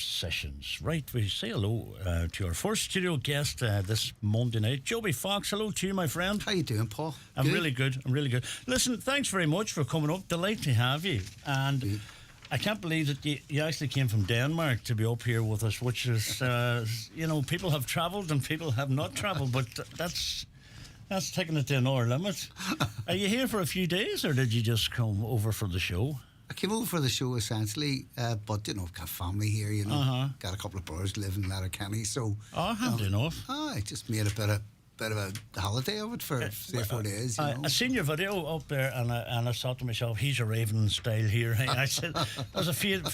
Sessions. Right, we say hello to our first studio guest this Monday night, Joby Fox. Hello to you, my friend. How you doing, Paul? I'm really good. Listen, thanks very much for coming up. Delight to have you. And I can't believe that you actually came from Denmark to be up here with us, which is, people have travelled and people have not travelled, but that's taking it to another limit. Are you here for a few days, or did you just come over for the show? I came over for the show essentially, but I've got family here. Got a couple of brothers living in Letterkenny, so handy enough. I just made a bit of a holiday of it for 3 or 4 days. I seen your video up there, and I thought to myself, he's arriving in style here. I said, "There's a Fiat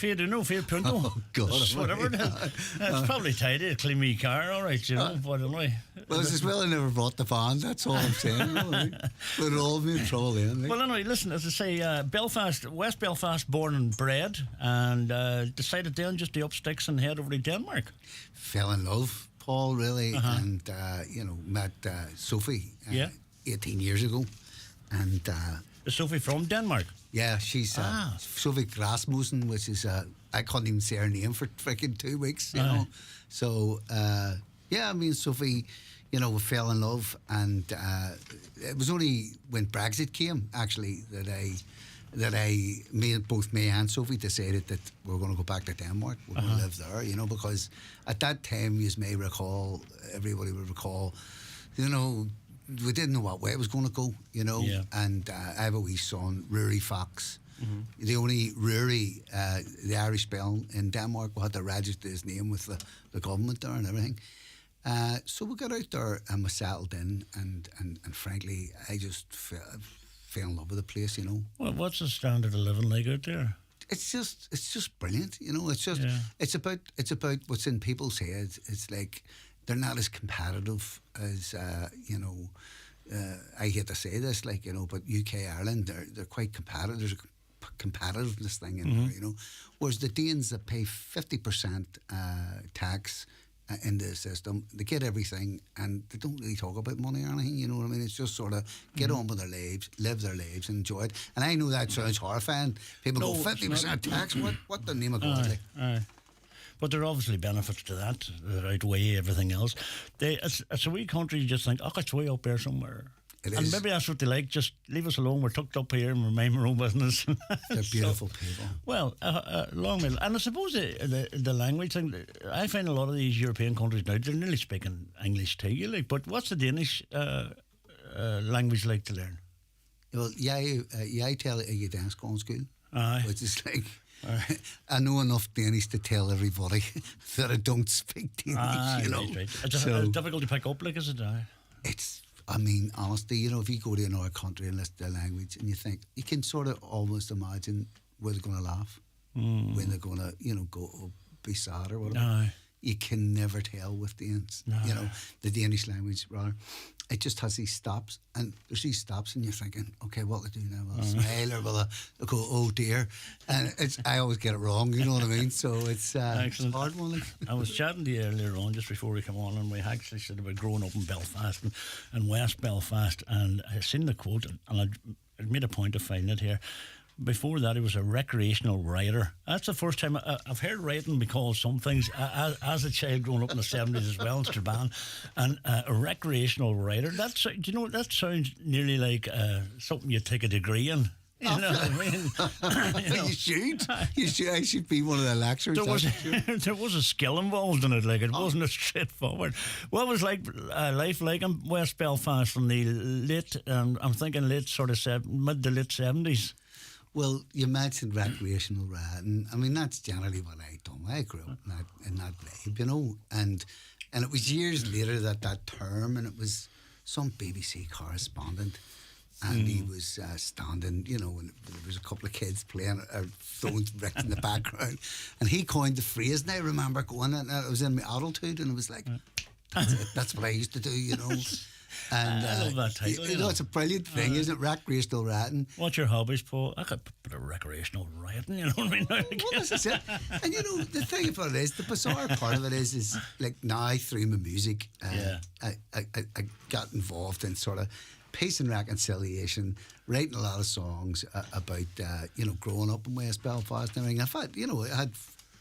Punto." Oh God, whatever it is. It's probably tidy, a clean wee car, all right, But anyway. Well, it's as well I never brought the van. That's all I'm saying. But it all be in trouble then. Well, anyway, listen, as I say, Belfast, West Belfast, born and bred, and decided then just to up sticks and head over to Denmark. Fell in love, Paul, really, and met Sophie 18 years ago, and is Sophie from Denmark? Yeah, she's Sophie Grasmussen, which is I couldn't even say her name for freaking 2 weeks, you know. So me and Sophie, we fell in love, and it was only when Brexit came actually that both me and Sophie decided that we were going to go back to Denmark. We're going to live there, because at that time, you may recall, everybody would recall, we didn't know what way it was going to go, and I have a wee son, Joby Fox. The only Rory, the Irish spell in Denmark, we had to register his name with the government there and everything. So we got out there and we settled in, and frankly, I just fell in love with the place, Well, what's the standard of living like out there? It's just brilliant, it's about what's in people's heads. It's like they're not as competitive as I hate to say this, but UK, Ireland, they're quite competitive. There's a competitiveness thing in there, whereas the Danes that pay 50% tax in the system, they get everything, and they don't really talk about money or anything, you know what I mean? It's just sort of get on with their lives, live their lives, enjoy it. And I know that sounds horrifying. People go 50% tax. What the name of God? But there are obviously benefits to that outweigh everything else. It's a wee country. You just think, it's way up there somewhere. And maybe that's what they like. Just leave us alone. We're tucked up here and we're minding our own business. They're beautiful people. Well, long may. And I suppose the language thing, I find a lot of these European countries now, they're nearly speaking English to you. But what's the Danish language like to learn? Well, I tell you dance school, which is like, I know enough Danish to tell everybody that I don't speak Danish, Right. It's difficult to pick up, is it? Honestly, if you go to another country and listen to their language and you think, you can sort of almost imagine where they're going to laugh, when they're going to, go be sad or whatever. You can never tell with Danes, the Danish language, rather. It just has these stops, and there's these stops, and you're thinking, okay, what will I do now? Will I smile, or will I go, oh dear? And I always get it wrong, you know what I mean? So it's a hard one. I was chatting to you earlier on, just before we come on, and we actually said about growing up in Belfast and West Belfast, and I seen the quote, and I made a point of finding it here. Before that, he was a recreational writer. That's the first time I've heard writing be called some things as a child growing up in the 70s as well in Strabane. And a recreational writer, that sounds nearly like something you take a degree in. You know what I mean? You should. I should be one of the lecturers. There was a skill involved in it. It wasn't as straightforward. What was life like in West Belfast in the late, I'm thinking mid to late 70s? Well, you mentioned recreational riding. That's generally what I done. I grew up in that vibe, and it was years later that term, and it was some BBC correspondent, and he was standing, and there was a couple of kids playing phones right in the background, and he coined the phrase, and I remember going, and it was in my adulthood, and it was like, that's it, that's what I used to do, And I love that title. It's a brilliant thing, isn't it? Recreational writing. What's your hobbies, Paul? I could put a recreational writing, you know what I mean? Well, this is it. And the thing about it is, the bizarre part of it is like now through my music, I got involved in sort of peace and reconciliation, writing a lot of songs about growing up in West Belfast and everything. In fact, I had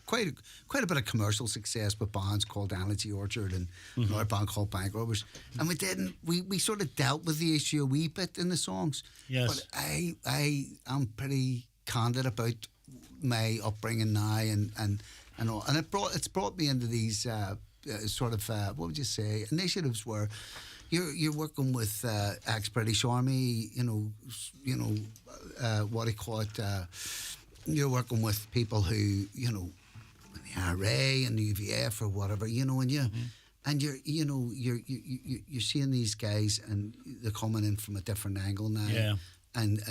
quite a bit of commercial success with bands called Anarchy Orchard and another band called Bank Robbers, and we sort of dealt with the issue a wee bit in the songs. Yes. But I am pretty candid about my upbringing now and all, and it's brought me into these sort of what would you say, initiatives where you're working with ex-British Army, what do you call it? You're working with people who, in the IRA and the UVF or whatever, and you're seeing these guys and they're coming in from a different angle now. Yeah. And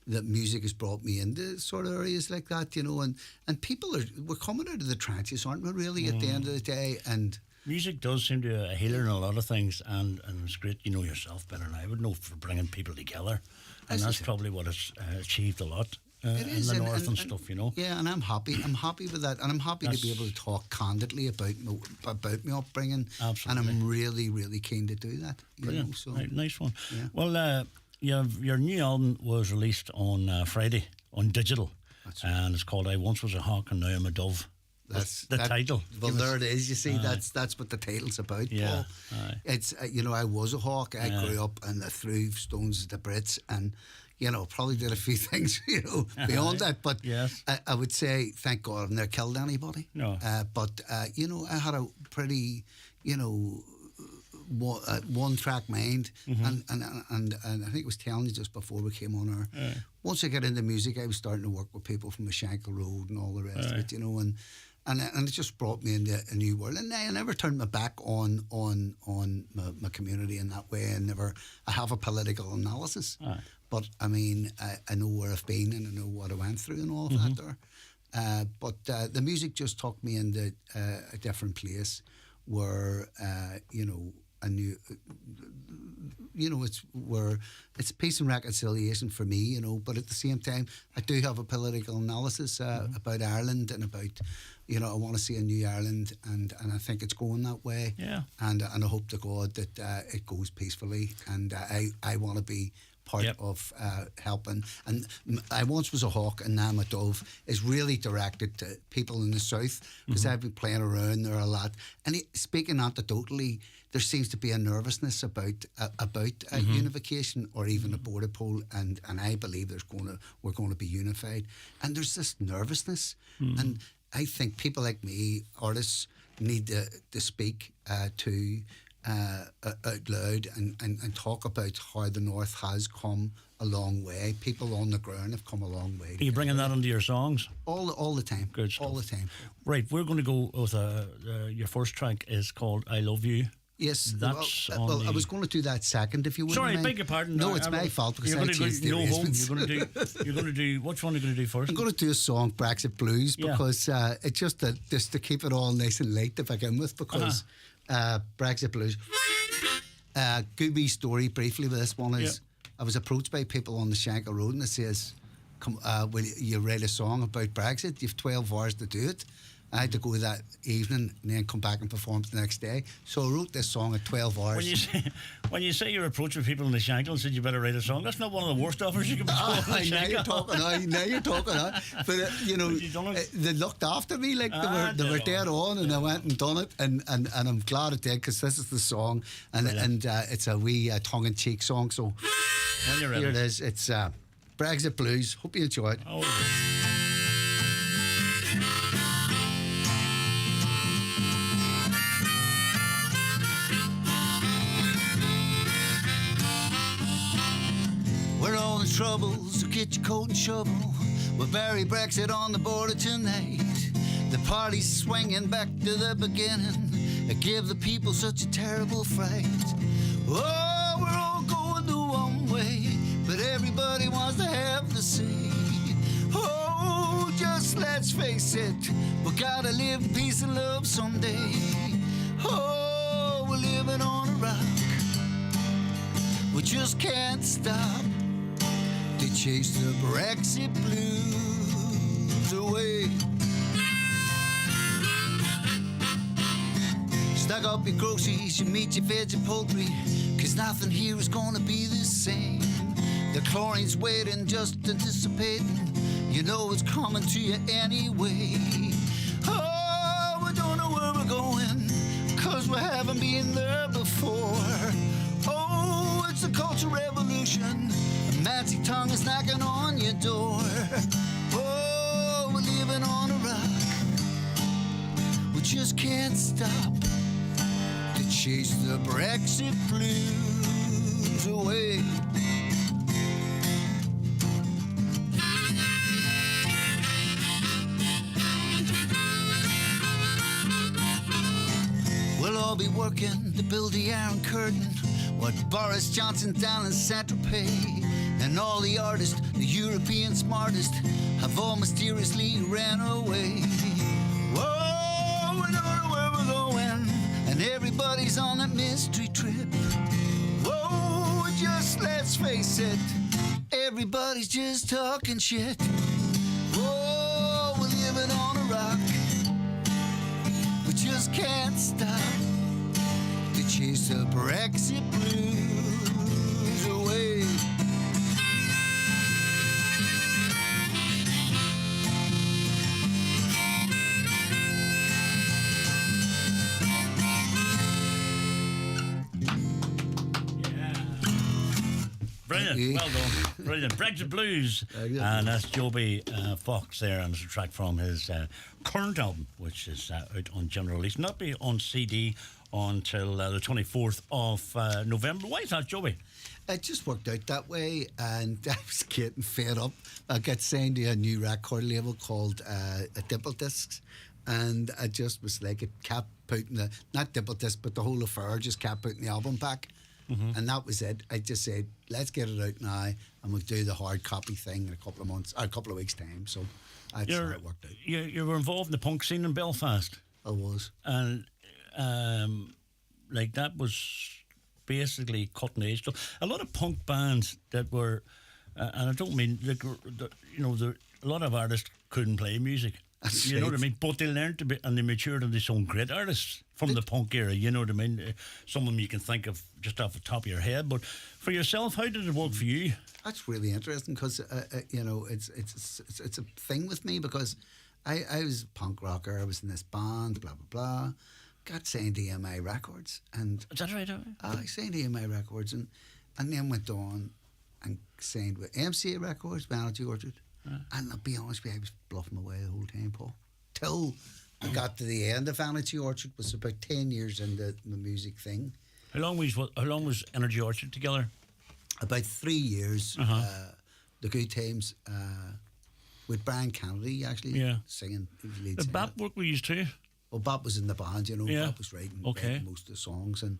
that music has brought me into sort of areas like that, and people we're coming out of the trenches, aren't we, really, at the end of the day? And music does seem to be a healer in a lot of things, and it's great, yourself better than I would know, for bringing people together, and that's probably what it's achieved a lot in the north and stuff, Yeah, and I'm happy with that, and I'm happy to be able to talk candidly about my upbringing. Absolutely. And I'm really, really keen to do that. Brilliant. So Right, nice one. Yeah. Well, your new album was released on Friday on digital, and it's called "I Once Was a Hawk and Now I'm a Dove." That's the title. Well, there it is. You see, that's what the title's about. Yeah, Paul. It's I was a hawk. I grew up and I threw stones at the Brits, and probably did a few things beyond that. But yes. I would say, thank God, I've never killed anybody. No. But I had a pretty one track mind, and I think I was telling you just before we came on air. Once I got into music, I was starting to work with people from Ashanka Road and all the rest of it, and it just brought me into a new world. And I never turned my back on my community in that way. I have a political analysis, but I mean, I know where I've been and I know what I went through and all of that there. But the music just took me into a different place where a new, it's peace and reconciliation for me, but at the same time, I do have a political analysis about Ireland and about, I want to see a new Ireland, and I think it's going that way. Yeah. And I hope to God that it goes peacefully, and I want to be part of helping. And I Once Was a Hawk and Now I'm a Dove is really directed to people in the south, because I've been playing around there a lot. And speaking anecdotally, there seems to be a nervousness about unification or even a border poll, and I believe we're going to be unified. And there's this nervousness, and I think people like me, artists, need to speak to out loud and talk about how the North has come a long way. People on the ground have come a long way. Are you bringing that into your songs? All the time. Good stuff. All the time. Right, we're going to go with your first track is called "I Love You." Yes, that's I was going to do that second, if you wouldn't Sorry, mind. beg your pardon. No, it's my fault, because I changed the arrangements. You're going to do. Which one are you going to do first? I'm going to do a song, Brexit Blues, because it's just to keep it all nice and light to begin with, because Brexit Blues. Good wee story briefly with this one is I was approached by people on the Shankill Road, and it says, "Come, will you write a song about Brexit? You've 12 hours to do it." I had to go that evening and then come back and perform the next day. So I wrote this song at 12 hours. When you say you're approaching people in the Shankill and said you better write a song, that's not one of the worst offers you can be doing. Now you're talking now. But they looked after me like they were dead on, and I went and done it, and I'm glad I did, because this is the song, and it's a wee tongue-in-cheek song. So when you're ready. Here it is. It's Brexit Blues. Hope you enjoy it. Troubles, so get your coat and shovel. We'll bury Brexit on the border tonight. The party's swinging back to the beginning. It give the people such a terrible fright. Oh, we're all going the one way, but everybody wants to have the say. Oh, just let's face it, we gotta live in peace and love someday. Oh, we're living on a rock, we just can't stop to chase the Brexit blues away. Stock up your groceries, your meat, your veg and poultry, 'cause nothing here is gonna be the same. The chlorine's waiting, just anticipating. You know it's coming to you anyway. Oh, we don't know where we're going, 'cause we haven't been there before. Oh, it's a cultural revolution. A magic tongue is knocking on your door. Oh, we're living on a rock. We just can't stop to chase the Brexit blues away. We'll all be working to build the Iron Curtain, what Boris Johnson down in Saint-Tropez. And all the artists, the European smartest, have all mysteriously ran away. Whoa, we don't know where we're going, and everybody's on that mystery trip. Whoa, just let's face it, everybody's just talking shit. Whoa, we're living on a rock. We just can't stop to chase the Brexit blues away. Brilliant, well done. Brilliant. Brexit Blues. And that's Joby Fox there, and it's a track from his current album, which is out on general release. Not be on CD until the 24th of November. Why is that, Joby? It just worked out that way, and I was getting fed up. I got signed to a new record label called Dimple Discs, and I just was like, it kept putting not Dimple Disc, but the whole affair just kept putting the album back. Mm-hmm. And that was it. I just said, let's get it out now, and we'll do the hard copy thing in a couple of months, or a couple of weeks' time. So that's how it worked out. You were involved in the punk scene in Belfast. I was. And like that was basically cutting edge stuff. A lot of punk bands that were, and I don't mean, a lot of artists couldn't play music. That's you know what I mean? But they learned to be, and they matured into some great artists from the punk era. You know what I mean? Some of them you can think of just off the top of your head. But for yourself, how did it work for you? That's really interesting because it's a thing with me because I was a punk rocker. I was in this band, blah blah blah. Got signed to EMI Records, and is that right? I signed to EMI Records, and then went on and signed with MCA Records, Vanity Orchard. And I'll be honest with you, I was bluffing away the whole time, Paul. Till I got to the end of Vanity Orchard, was about 10 years into the music thing. How long was Energy Orchard together? About 3 years. The good times with Brian Kennedy actually singing. He was lead Did singer. Bap work with you too? Well, Bap was in the band, you know. Yeah. Bap was writing most of the songs, and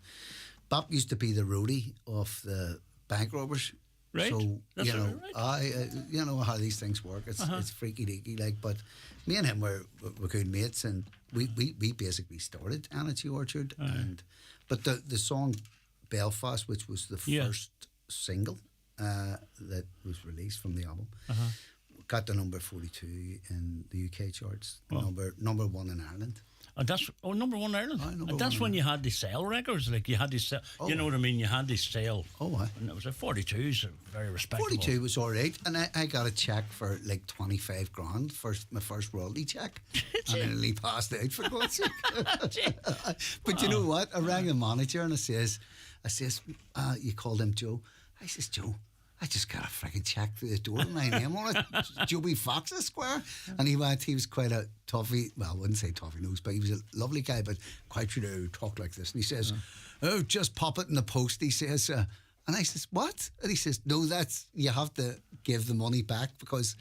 Bap used to be the roadie of the Bank Robbers. Right. So that's right. You know how these things work. It's freaky deaky, like. But me and him were good mates, and we basically started Energy Orchard, but the song Belfast, which was the first single that was released from the album, got the number 42 in the UK charts, number one in Ireland. And that's number one in Ireland. And that's when you had to sell records, like you had to sell. You know what I mean? You had to sell. And it was 42, so very respectable. 42 was all right, and I got a check for like 25 grand for my first royalty check, and I nearly passed out for God's sake. But you know what? I rang the manager and I says, you called him Joe. I says, Joe, I just got a freaking check through the door with my name on it, Joby Fox Esquire. And he was quite a toughy, well, I wouldn't say toughy nose, but he was a lovely guy, but quite true to talk like this. And he says, just pop it in the post, he says. And I says, what? And he says, no, you have to give the money back because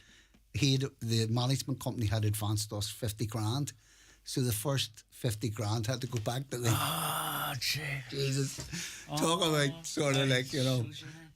the management company had advanced us 50 grand. So the first 50 grand had to go back to them. Jesus. Talk about sort of like, you know.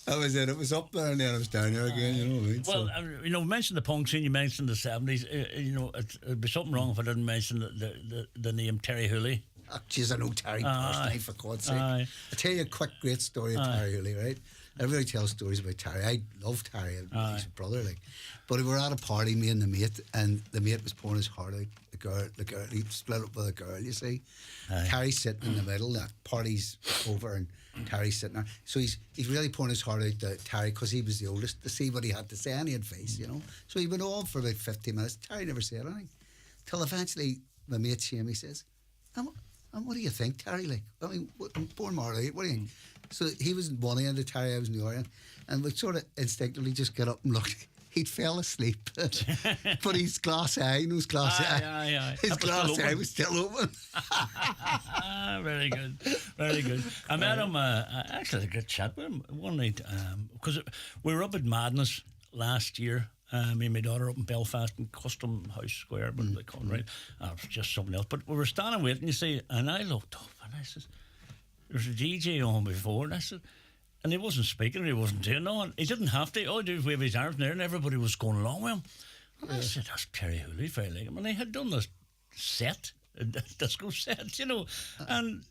That was it. It was up there and then it was down here again, you know what I mean? Well, you mentioned the punk scene, you mentioned the 70s. It'd be something wrong if I didn't mention the name Terry Hooley. Oh, jeez, I know Terry personally, for God's sake. I'll tell you a quick, great story of Terry Hooley, right? Everybody tells stories about Terry. I love Terry. He's a brother, like. But we were at a party, me and the mate was pouring his heart out. The girl, he split up with a girl, you see. Aye. Terry's sitting in the middle, the party's over, and Terry's sitting there. So he's really pouring his heart out to Terry because he was the oldest, to see what he had to say, any advice, you know. So he went on for about 15 minutes. Terry never said anything. Till eventually, my mate Shamey says, and what do you think, Terry? Like, I mean, I'm born Marley, what do you think? So he was in one end of Terry, I was in the other end. And we sort of instinctively just get up and looked. He'd fell asleep. But his glass eye, his glass eye. His glass eye was still open. Very good, very good. I met him, actually, a good chat with him one night, because we were up at Madness last year. Me and my daughter up in Belfast in Custom House Square, but they call it, right? It was just something else. But we were standing waiting, you see, and I looked up and I said, there's a DJ on before, and I said, and he wasn't speaking, he wasn't doing nothing. He didn't have to. All he did was wave his arms in there, and everybody was going along with him. And I said, that's Terry Hooley, very like him. And he had done this set, a disco set, you know. And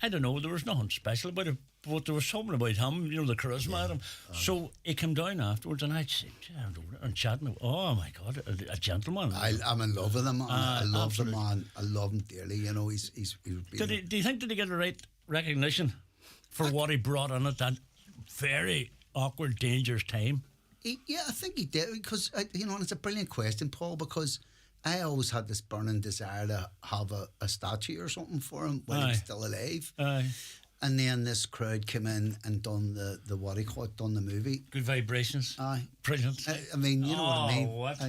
I don't know, there was nothing special about it, but there was something about him, you know, the charisma at him. So he came down afterwards, and I'd say, and chatting, oh my God, a gentleman. I'm in love with him, man. I love the man. I love him dearly, you know. Do you think did he get the right recognition for what he brought in at that very awkward, dangerous time? Yeah, I think he did, because, you know, and it's a brilliant question, Paul, because I always had this burning desire to have a statue or something for him while he was still alive. Aye. And then this crowd came in and done the what do you call it, done the movie. Good Vibrations. Aye. Brilliant. I mean, you know what I mean. What?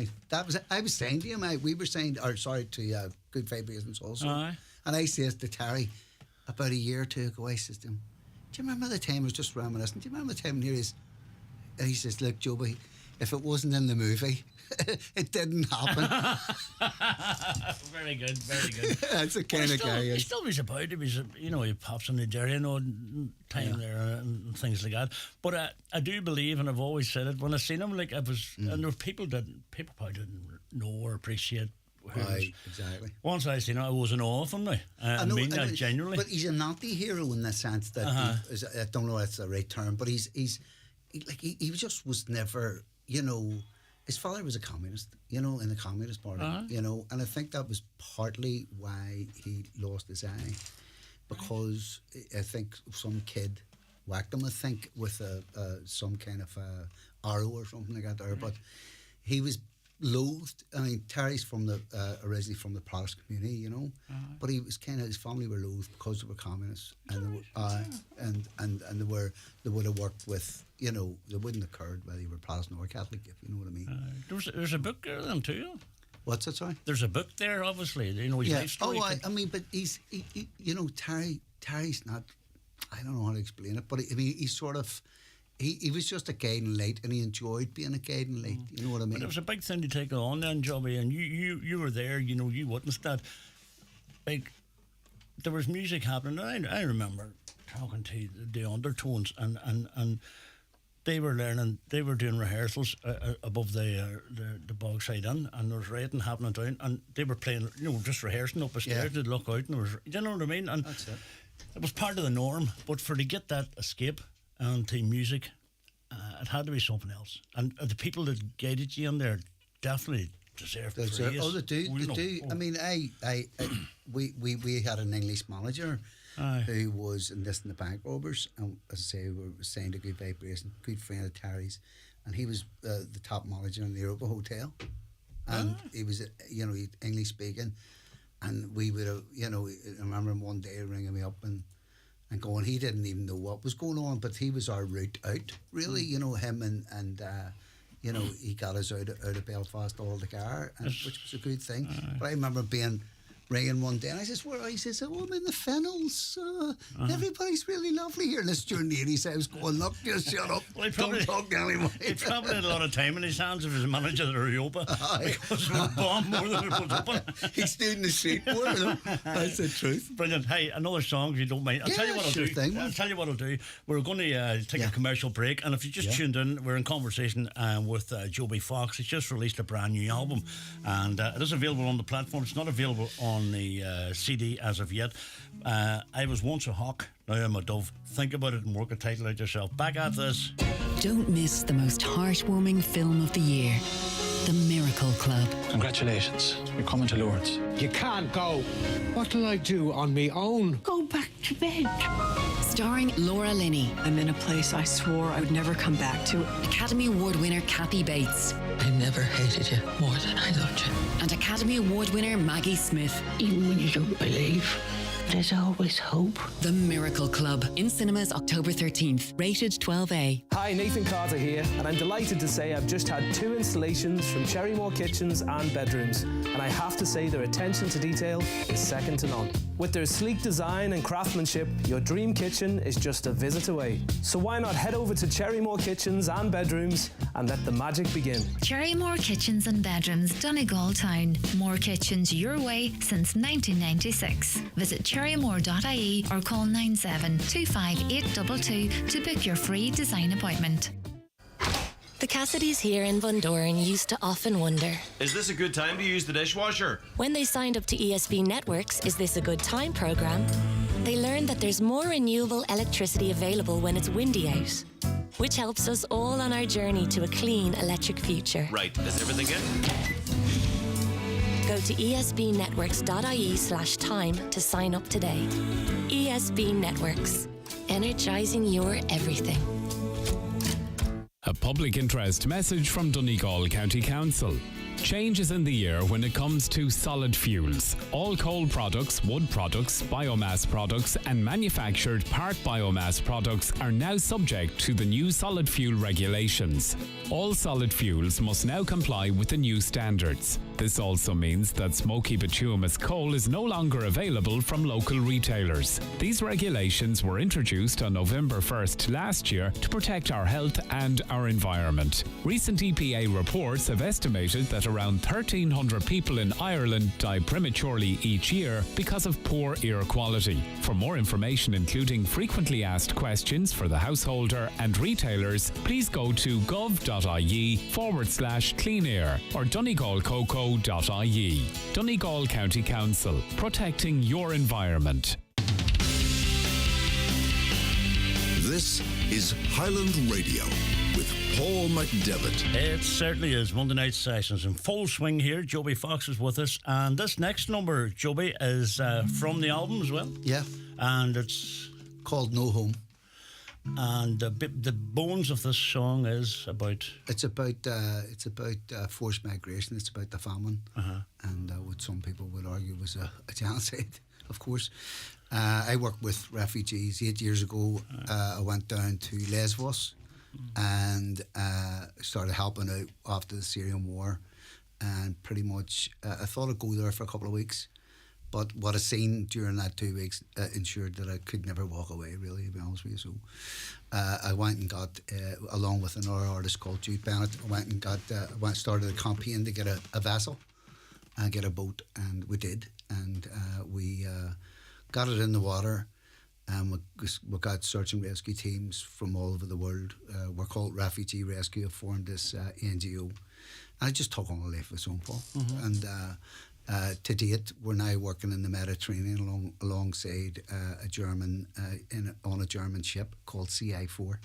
I was saying to him, we were saying, to Good Vibrations also. Aye. And I says to Terry, about a year or two ago, I says to him, do you remember the time, I was just reminiscing, do you remember the time here is, and he says, look, Joby, if it wasn't in the movie, it didn't happen. Very good, very good. That's the kind of guy he is. He still was about. He was, you know, he pops in Nigeria and all time there and things like that. But I do believe, and I've always said it, when I seen him, like I was, and there were people probably didn't know or appreciate. Right, exactly. Once I seen it, I was in awe of him now. I mean that genuinely. But he's an anti-hero in the sense that I don't know if that's the right term, but he just was never, you know. His father was a communist, you know, in the Communist Party, you know, and I think that was partly why he lost his eye, because I think some kid whacked him, I think, with some kind of arrow or something like that there, but he was loathed. I mean, Terry's originally from the Protestant community, you know, but he was his family were loathed because they were communists, and they would have worked with, you know, they wouldn't have cared whether you were Protestant or Catholic, if you know what I mean. There's a book there then too. What's that, sorry? There's a book there, obviously, you know, his life story. I mean, but he's you know, Terry's not, I don't know how to explain it, but I mean, he's sort of, he was just a guiding light, and he enjoyed being a guiding light. You know what I mean? But it was a big thing to take on then, Joby, and you were there. You know, you witnessed that. Like, there was music happening. And I remember talking to the Undertones, and they were learning. They were doing rehearsals above the Bogside Inn, and there was writing happening down, and they were playing. You know, just rehearsing up the stairs. They'd look out, and there was. You know what I mean? And that's it. It was part of the norm, but to get that escape to music, it had to be something else. And the people that guided you in there definitely deserve praise. Oh, they do. Oh. I mean, we had an English manager who was in the Bank Robbers, and as I say, we were signed to Good Vibration, good friend of Terry's, and he was the top manager in the Europa Hotel, and he was, you know, English speaking, and we would have, you know, I remember him one day ringing me up and going, he didn't even know what was going on, but he was our route out, really, you know, him and you know, he got us out of Belfast all together, which was a good thing. But I remember being ringing one day, and I says, where are you? He says, oh, I'm in the Fennels. Everybody's really lovely here. And this during the 80s, I was going, look, just shut up. Well, don't talk to anyone. He probably had a lot of time in his hands if he was a manager of the Europa, because it was bomb more than it was open. He stood in the street more, you know. That's the truth. Brilliant. Hey, another song if you don't mind. I'll tell you what I'll do. I'll tell you what I'll do. We're going to take a commercial break, and if you just tuned in, we're in conversation with Joby Fox. He's just released a brand new album, and it is available on the platform. It's not available on the CD as of yet. I was once a hawk, now I'm a dove. Think about it and work a title out yourself. Back at this. Don't miss the most heartwarming film of the year, The Miracle Miracle Club. Congratulations. You're coming to Lourdes. You can't go. What'll I do on me own? Go back to bed. Starring Laura Linney, I'm in a place I swore I would never come back to. Academy Award winner Kathy Bates, I never hated you more than I loved you. and Academy Award winner Maggie Smith. Even when you don't believe, there's always hope. The Miracle Club. In cinemas October 13th. Rated 12A. Hi, Nathan Carter here, and I'm delighted to say I've just had 2 installations from Cherrymore Kitchens and Bedrooms, and I have to say their attention to detail is second to none. With their sleek design and craftsmanship, your dream kitchen is just a visit away. So why not head over to Cherrymore Kitchens and Bedrooms and let the magic begin. Cherrymore Kitchens and Bedrooms, Donegal Town. More kitchens your way since 1996. Visit cherrymore.ie or call 9725 to book your free design appointment. The Cassidys here in Bundoran used to often wonder, is this a good time to use the dishwasher? when they signed up to ESB Networks' Is This a Good Time programme, they learned that there's more renewable electricity available when it's windy out, which helps us all on our journey to a clean electric future. Right, is everything in? Go to esbnetworks.ie/time to sign up today. ESB Networks, energising your everything. A public interest message from Donegal County Council. Change is in the air when it comes to solid fuels. All coal products, wood products, biomass products and manufactured part biomass products are now subject to the new solid fuel regulations. All solid fuels must now comply with the new standards. This also means that smoky bituminous coal is no longer available from local retailers. These regulations were introduced on November 1st last year to protect our health and our environment. Recent EPA reports have estimated that around 1,300 people in Ireland die prematurely each year because of poor air quality. For more information, including frequently asked questions for the householder and retailers, please go to gov.ie/clean air or donegalcoco.ie. Donegal County Council, protecting your environment. This is Highland Radio with Paul McDevitt. It certainly is. Monday night sessions in full swing here. Joby Fox is with us, and this next number, Joby, is from the album as well. Yeah. And it's called No Home. And the bones of this song is about. It's about forced migration. It's about the famine, and what some people would argue was a genocide. Of course, I worked with refugees 8 years ago. I went down to Lesbos and started helping out after the Syrian war, and pretty much I thought I'd go there for a couple of weeks. But what I seen during that 2 weeks ensured that I could never walk away, really, to be honest with you. So I went and got, along with another artist called Jude Bennett, started a campaign to get a vessel and get a boat, and we did. And we got it in the water, and we got search and rescue teams from all over the world. We're called Refugee Rescue, formed this NGO. And I just took on a life of its own, Paul. And to date, we're now working in the Mediterranean alongside a German on a German ship called CI4,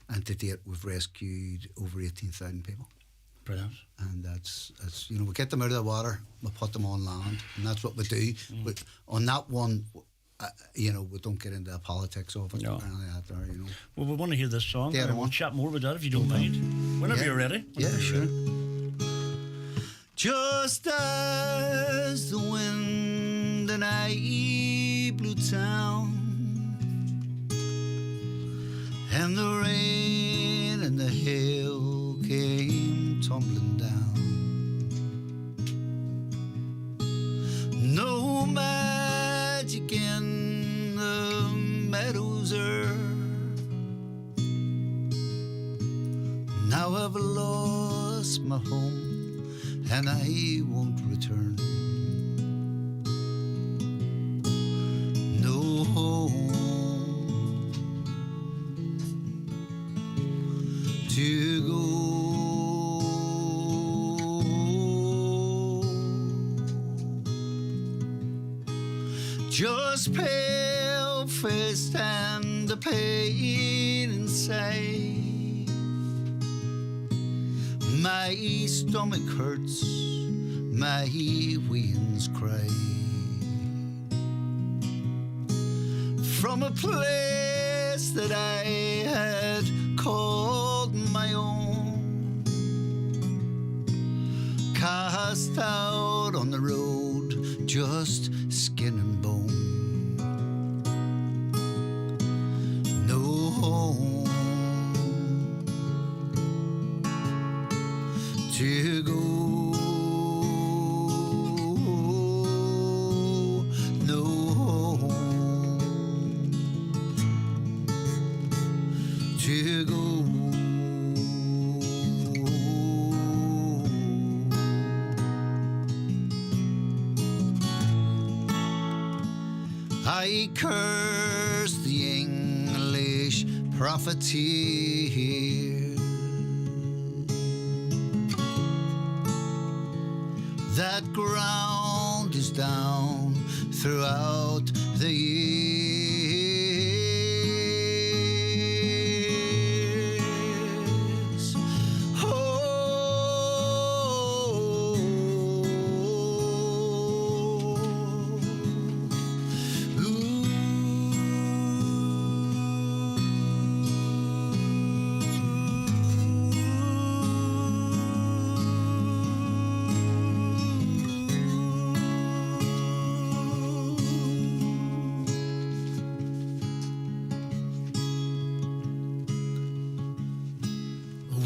and to date we've rescued over 18,000 people. Brilliant. And that's we get them out of the water, we put them on land, and that's what we do. But on that one, we don't get into the politics of it. No. Or anything like that, Well, we want to hear this song. Yeah, We'll chat more about that if you don't mind. Whenever you're ready. Yeah, sure. Just as the wind and I blew down, and the rain and the hail came tumbling down, no magic in the meadows are. Now I've lost my home and I won't return. No home to go. Just pale faced and the pain inside. My stomach hurts, my weans cry. From a place that I had called my own, cast out on the road, just skin and bone. No home to go, no home to go. I curse the English profiteer that ground is down throughout the years.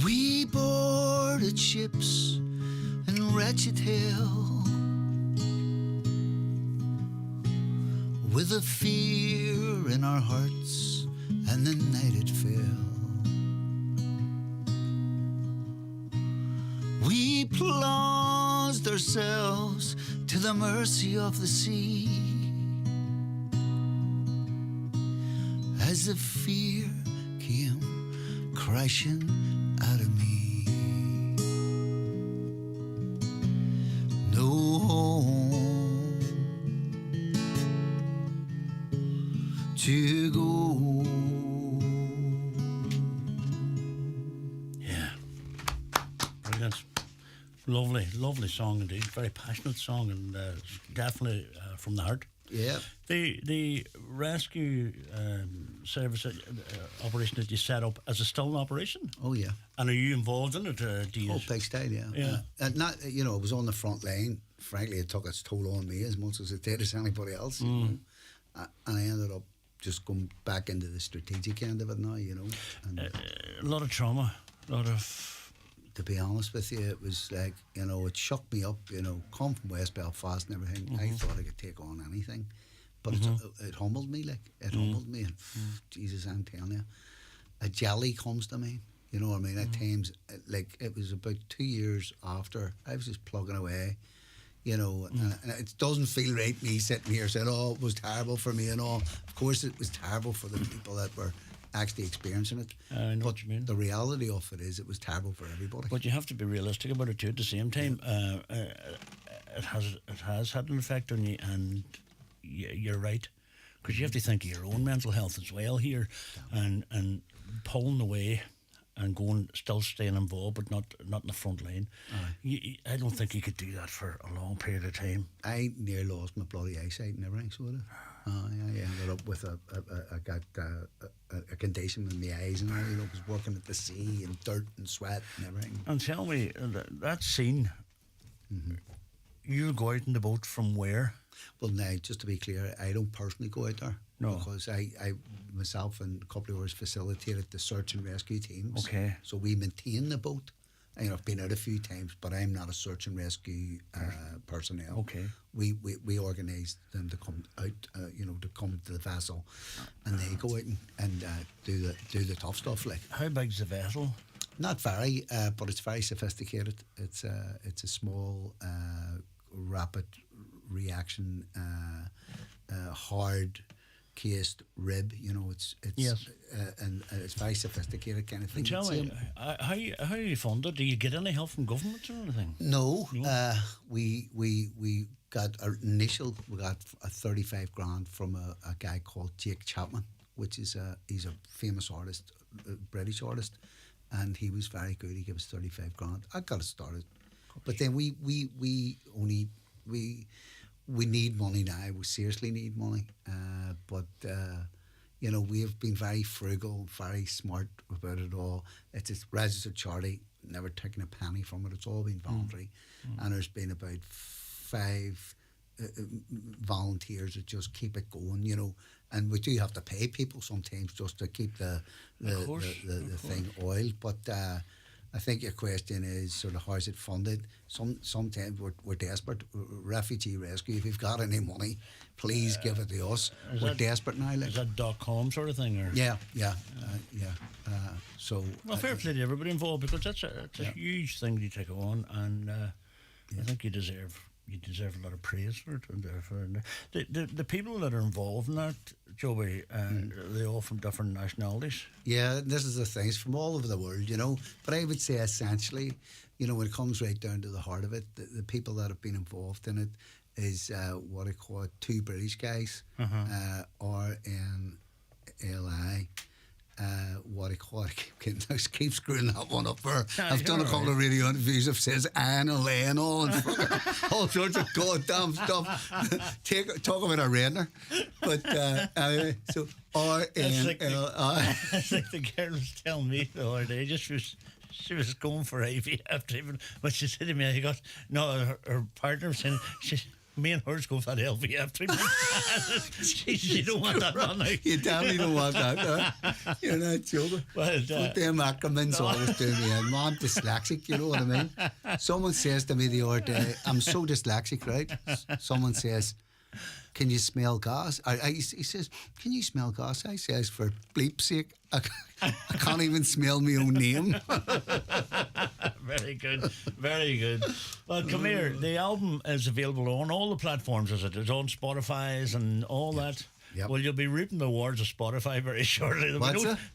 We boarded ships in wretched hell with a fear in our hearts, and the night it fell. We plunged ourselves to the mercy of the sea as the fear came crashing out of me. No home to go. Yeah. Brilliant. Lovely, lovely song indeed. Very passionate song, and definitely from the heart. Yeah. The rescue service operation that you set up, is it still in operation? Oh yeah. And are you involved in it? Do you? Oh, Pigstyle, yeah. Yeah. Not, you know, it was on the front line. Frankly, it took its toll on me as much as it did as anybody else. You know? And I ended up just going back into the strategic end of it now, you know. And A lot of trauma, a lot of... to be honest with you, it was like, you know, it shook me up, you know, come from West Belfast and everything. I thought I could take on anything. But it humbled me, like, it humbled me. And Jesus, I'm telling you, a jelly comes to me, you know what I mean? At times, like, it was about 2 years after, I was just plugging away, you know, and it doesn't feel right me sitting here saying, oh, it was terrible for me and all. Of course, it was terrible for the people that were actually experiencing it. I know what you mean. The reality of it is it was terrible for everybody. But you have to be realistic about it too. At the same time, it has had an effect on you, and you're right, because you have to think of your own mental health as well here, and pulling away and still staying involved, but not in the front line. I don't think you could do that for a long period of time. I near lost my bloody eyesight and everything, so I ended up with I got a condition in the eyes, and I was working at the sea and dirt and sweat and everything. And tell me, that scene, you go out in the boat from where? Well, now, just to be clear, I don't personally go out there. No. Because I myself and a couple of others facilitated the search and rescue teams. Okay. So we maintain the boat. I've been out a few times, but I'm not a search and rescue personnel. Okay. We organise them to come out, to come to the vessel, and they go out and do the tough stuff. Like, how big's the vessel? Not very, but it's very sophisticated. It's a small, rapid reaction, hard cased rib. You know, it's yes. And it's very sophisticated kind of thing. And tell me, how are you funded? Do you get any help from government or anything? No. We got we got a 35 grand from a guy called Jake Chapman, which is he's a famous artist, British artist, and he was very good. He gave us 35 grand. I got it started, but then we need money now. We seriously need money, but you know, we have been very frugal, very smart about it all. It's a registered charity, never taken a penny from it. It's all been voluntary, and there's been about 5 volunteers that just keep it going, you know. And we do have to pay people sometimes just to keep the thing oiled. But I think your question is sort of how's it funded. Sometimes we're desperate. Refugee Rescue, if you've got any money, please give it to us. We're desperate now. Like. Is that .com sort of thing? Or? Yeah. So well, fair play to everybody involved, because it's a huge thing to take on, and I think you deserve a lot of praise for it. And the people that are involved in that, Joby, they're all from different nationalities. Yeah, this is the thing. It's from all over the world, you know. But I would say essentially, you know, when it comes right down to the heart of it, the people that have been involved in it is what I call 2 British guys, RNLI. What I call it, I keep screwing that one up there. I've done a couple of radio interviews that says Anne and Len and all sorts of goddamn stuff. Talk about a redner. But anyway, so RNLI. It's like the girl was telling me the other day, she was going for IVF treatment, but she said to me, her partner was saying, me and her's going for that LVF treatment. she don't want that one now. You definitely don't want that. You're not joking. Well, but them acronyms always do me in. I'm dyslexic, you know what I mean? Someone says to me the other day, I'm so dyslexic, right? Someone says, can you smell gas? He says, can you smell gas? I says, for bleep's sake, I can't even smell my own name. Very good, very good. Well, come here. The album is available on all the platforms, is it? It's on Spotify's and all that. Yep. Well, you'll be reaping the rewards of Spotify very shortly.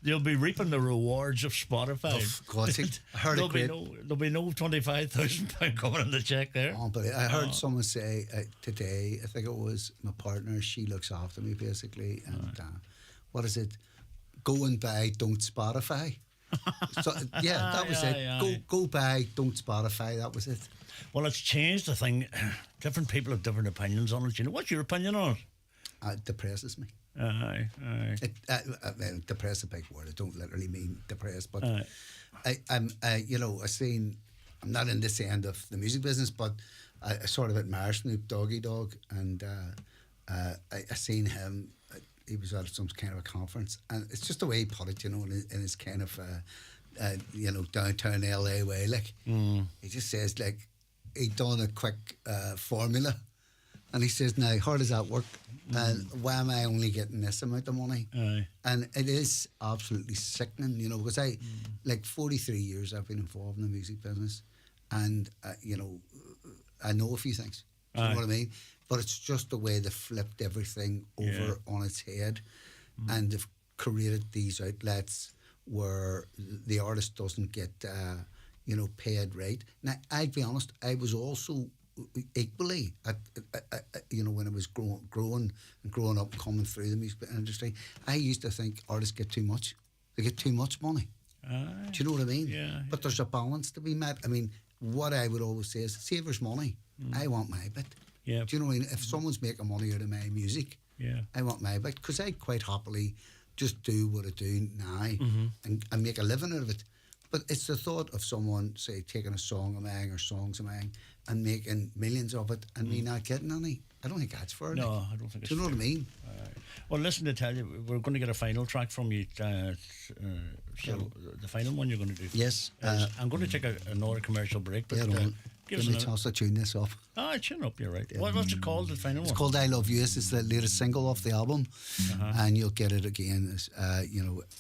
You'll be reaping the rewards of Spotify. Of course, I heard there'll be no £25,000 coming in the check there. Oh, but I heard someone say today, I think it was my partner, she looks after me basically, and what is it? Go and buy, don't Spotify. So that was it. Go buy, don't Spotify. That was it. Well, it's changed the thing. Different people have different opinions on it. You know, what's your opinion on it? It depresses me. Aye. Depress is a big word. I don't literally mean depressed, but I'm not in this end of the music business, but I sort of admire Snoop Doggy Dogg, and I seen him. He was at some kind of a conference, and it's just the way he put it, you know, in his kind of downtown LA way. Like he just says, like, he done a quick formula. And he says, now, how does that work? And why am I only getting this amount of money? And it is absolutely sickening, you know, because like 43 years I've been involved in the music business, and, I know a few things. Do you know what I mean? But it's just the way they flipped everything over on its head, and they've created these outlets where the artist doesn't get, paid right. Now, I'll be honest, I was also equally when I was growing up, coming through the music industry, I used to think artists get too much. They get too much money. Do you know what I mean? Yeah. But there's a balance to be met. I mean, what I would always say is, savers money. I want my bit. Yeah. Do you know what I mean? If someone's making money out of my music, I want my bit, because I quite happily just do what I do now and make a living out of it. But it's the thought of someone, say, taking a song of mine or songs of mine and making millions of it and me not getting any. I don't think that's fair. No, I don't think it's fair. Do you know what I mean? Well, listen, to tell you, we're going to get a final track from you. The final one you're going to do. Yes. I'm going to take another commercial break. But, give me a chance to tune this up. Tune up, you're right. What's it called, the final one? It's called I Love You. It's the latest single off the album. And you'll get it again,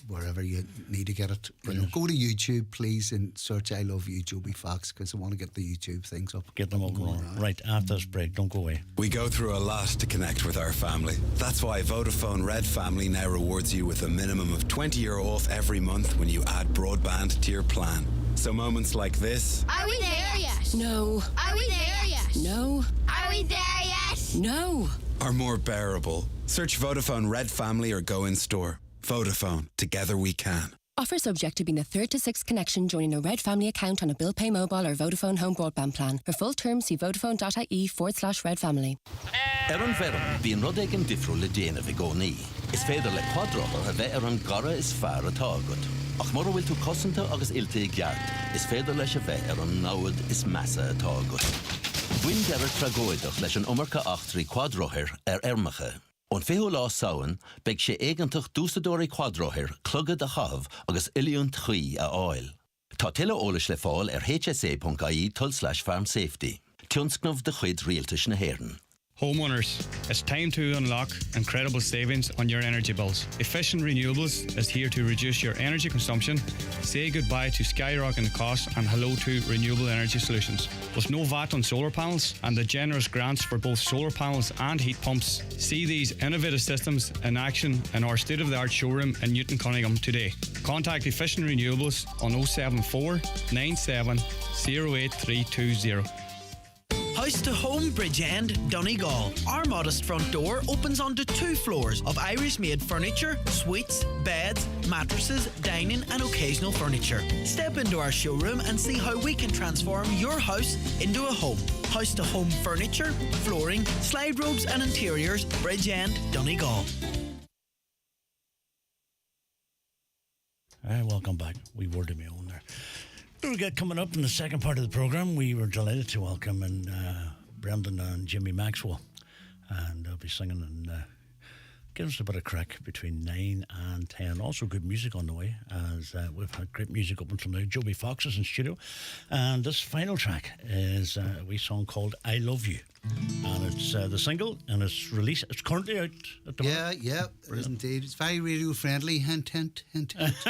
wherever you need to get it. Go to YouTube, please, and search I Love You, Joby Fox, because I want to get the YouTube things up. Get them up and running. Right, after this break, don't go away. We go through a lot to connect with our family. That's why Vodafone Red Family now rewards you with a minimum of €20 off every month when you add broadband to your plan. So moments like this... Are we there yet? No. Are we there yet? No. Are we there yet? No. ...are more bearable. Search Vodafone Red Family or go in store. Vodafone. Together we can. Offer subject to being a 3rd to 6th connection joining a Red Family account on a Bill Pay Mobile or Vodafone Home Broadband plan. For full terms, see vodafone.ie/Red Family. An bherum, bhíonn rud ag an difriúil le déanamh i gcónaí. Is féidir le cuadrochar a bheith an gara is fearr atá agat. Ach mar bhfuil tú cosanta agus ilte i gceart, is féidir leis a bheith an náid is measa atá agat. Bhuiinn dearad tragóideach leis an umarca 8 cuadrochar Ermacha. On féú lá saoin, beag sé éigentach dúsadóirí cuadrochar clugad a chahabh agus iliún trí a áil. Tá tuile eolais le fáil hsa.ie/farm safety. Tionscnamh de chuid rialtais na hÉireann. Homeowners, it's time to unlock incredible savings on your energy bills. Efficient Renewables is here to reduce your energy consumption, say goodbye to skyrocketing costs and hello to renewable energy solutions. With no VAT on solar panels and the generous grants for both solar panels and heat pumps, see these innovative systems in action in our state-of-the-art showroom in Newton Cunningham today. Contact Efficient Renewables on 074 97 08320. House to Home Bridgend, Donegal. Our modest front door opens onto 2 floors of Irish-made furniture, suites, beds, mattresses, dining and occasional furniture. Step into our showroom and see how we can transform your house into a home. House to Home furniture, flooring, slide robes and interiors, Bridgend, Donegal. All right, welcome back. We were to me own there. We get coming up in the second part of the programme. We were delighted to welcome in Brendan and Jimmy Maxwell, and they'll be singing and give us a bit of crack between 9 and 10. Also good music on the way, as we've had great music up until now. Joby Fox is in studio, and this final track is a wee song called I Love You, and it's the single, and it's released. It's currently out at the moment. Yeah, it is indeed. It's very radio friendly. Hint, hint, hint, hint.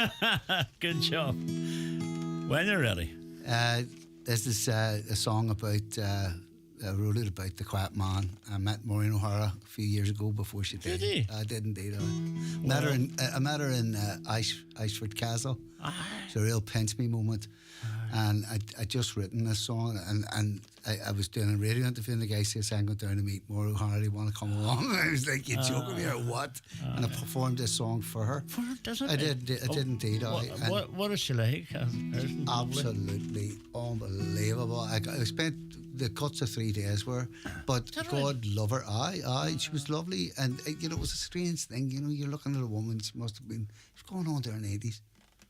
Good job. When you're ready. This is a song about, I wrote it about the quiet man. I met Maureen O'Hara a few years ago before she died. Did you? I did indeed. I met her in Ashford Castle. It's a real pinch me moment. And I just written this song, and I was doing a radio interview, and the guy says, I'm going down to meet Maureen O'Hara, do you want to come along? And I was like, you're joking me or what? And I performed this song for her. For her, doesn't I did indeed. What is she like? Absolutely unbelievable. I spent the cuts of 3 days with her, but God love her. Aye, she was lovely. And, it was a strange thing. You're looking at a woman, she must have been, she was going on to her 80s.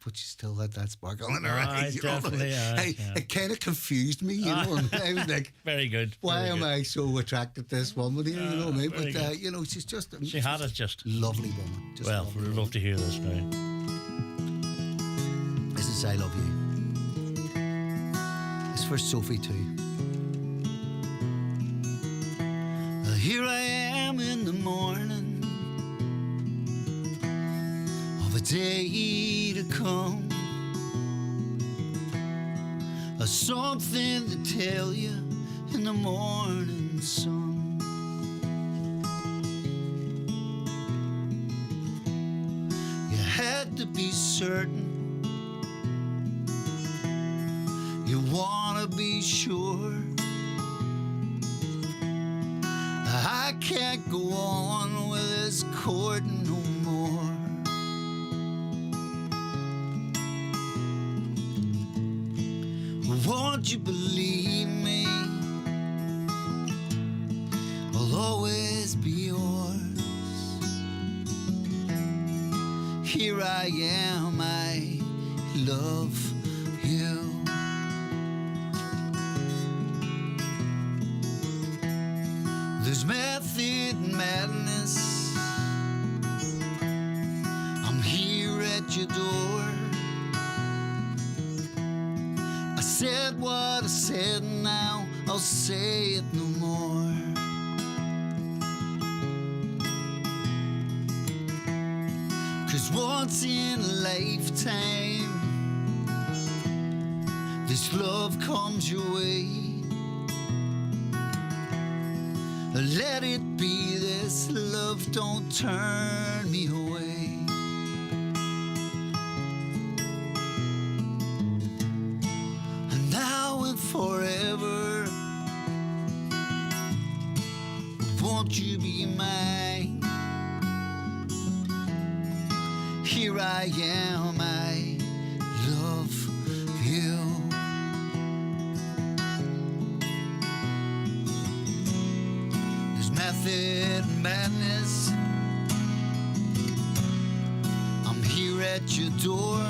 But she still had that sparkle in her eyes. It kind of confused me, and I was like, very good. Why am I so attracted to this woman here? You know what I mean? But she's just she had it just lovely woman. Just well, we'd love to hear this now. This is I Love You. It's for Sophie too. Here I am in the morning of a day to come, something to tell you in the morning sun. You had to be certain, you wanna be sure. I can't go on with this courting no more. Won't you believe me? I'll always be yours. Here I am, I love you. There's method in madness. I'm here at your door. I said what I said, now I'll say it no more. Cause once in a lifetime, this love comes your way. Let it be this love, don't turn me away. And now and forever, won't you be mine? Here I am, I at your door.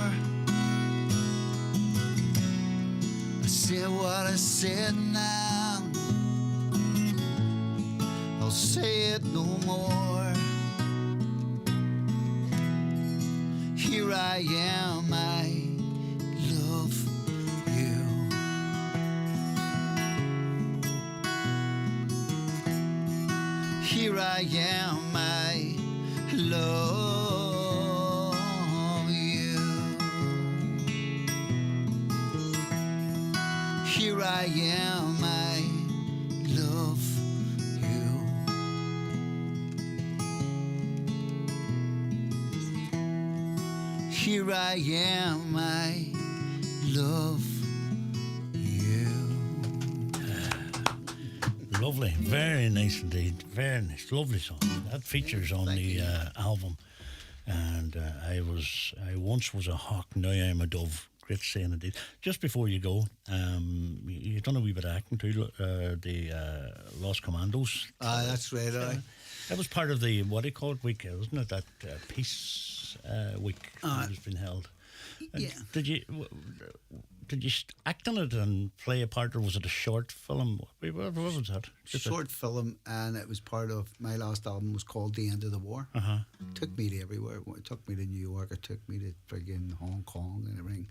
I said what I said now. I'll say it no more. Here I am, I love you. Here I am, I love you. Here I am, I love you. Here I am, I love you. Lovely, very nice indeed, very nice, lovely song. That features on the album. And I once was a hawk, now I am a dove. Great saying indeed. Just before you go, you done a wee bit of acting too. The Lost Commandos. That's right. That was part of the what do you call it week, wasn't it? That peace week that has been held. Yeah. Did you act on it and play a part, or was it a short film? What was that? Short film, and it was part of my last album. Was called The End of the War. Took me to everywhere. It took me to New York. It took me to friggin' Hong Kong and everything.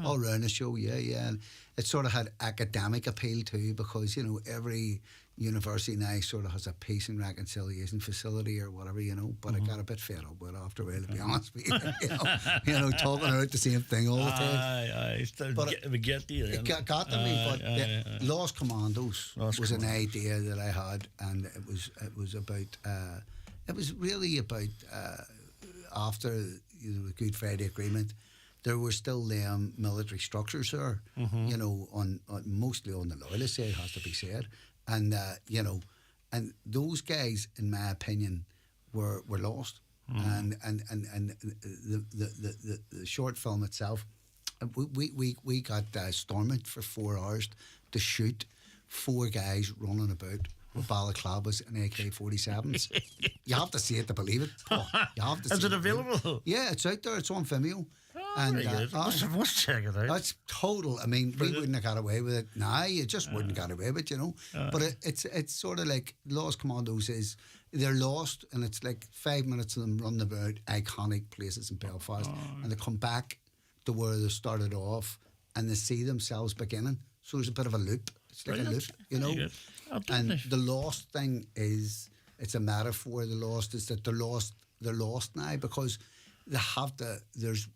All around the show, yeah. And it sort of had academic appeal too, because every university now sort of has a peace and reconciliation facility or whatever, but I got a bit fed up with it after a while, to be honest with you. Talking about the same thing all the time. But it got to you. It got to me, but Lost Commandos was an idea that I had, and it was really about after the Good Friday Agreement. There were still military structures there, on mostly on the loyalist side, has to be said. And and those guys, in my opinion, were lost. And the short film itself, we got Stormont for 4 hours to shoot 4 guys running about with balaclavas and AK-47s. You have to see it to believe it, Paul. You have to see Is it available? Yeah, it's out there. It's on Vimeo. Very good. Must check it out. That's total. I mean, we wouldn't have got away with it. Nah, you just wouldn't got away with it, But it's sort of like Lost Commandos is, they're lost, and it's like 5 minutes of them running about iconic places in Belfast, and they come back to where they started off, and they see themselves beginning. So there's a bit of a loop. It's like a loop, And the lost thing is, it's a metaphor. The lost is that they're lost now because they have to. There's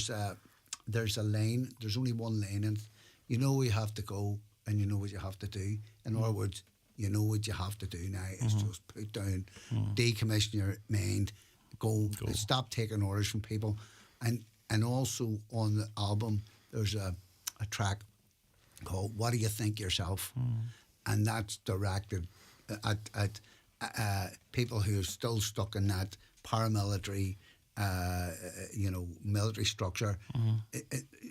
a lane. There's only one lane, and you know where you have to go, and you know what you have to do. In other words, you know what you have to do now is just put down, decommission your mind, go. Stop taking orders from people, and also on the album there's a track called "What Do You Think Yourself," and that's directed at people who are still stuck in that paramilitary, military structure.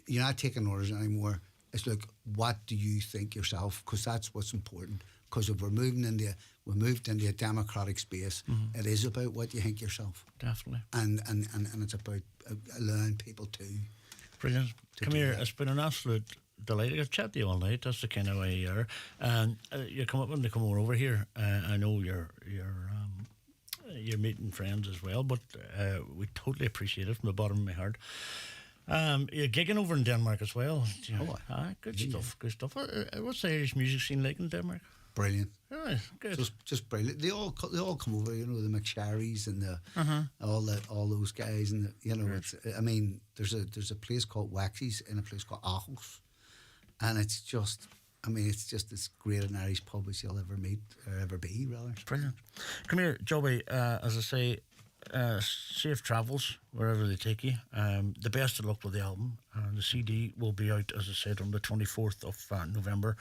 You're not taking orders anymore. It's like, what do you think yourself? Because that's what's important. Because if we're moved into a democratic space, it is about what you think yourself. Definitely. And it's about allowing people to. Brilliant. Come here. It's been an absolute delight. I could chat to you all night. That's the kind of way you are. And you come up when they come over here. I know you're meeting friends as well, but we totally appreciate it from the bottom of my heart. You're gigging over in Denmark as well. Good stuff. Good stuff. What's the Irish music scene like in Denmark? Brilliant. Yeah, good. Just brilliant. They all come over. The McSharries and the all those guys, and it's. I mean, there's a place called Waxy's and a place called Aarhus, and it's just as great an Irish pub as you'll ever meet or ever be, rather. It's brilliant. Come here, Joby. As I say, safe travels wherever they take you. The best of luck with the album. The CD will be out, as I said, on the 24th of November,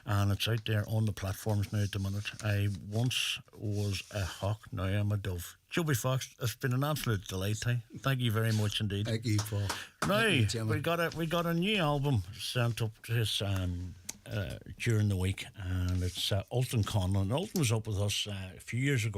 and it's out there on the platforms now at the minute. I once was a hawk, now I'm a dove. Joby Fox, it's been an absolute delight. Thank you very much indeed. Thank you, Paul. Now we got a new album sent up to us during the week, and it's Ulton Conlon. Ulton was up with us a few years ago.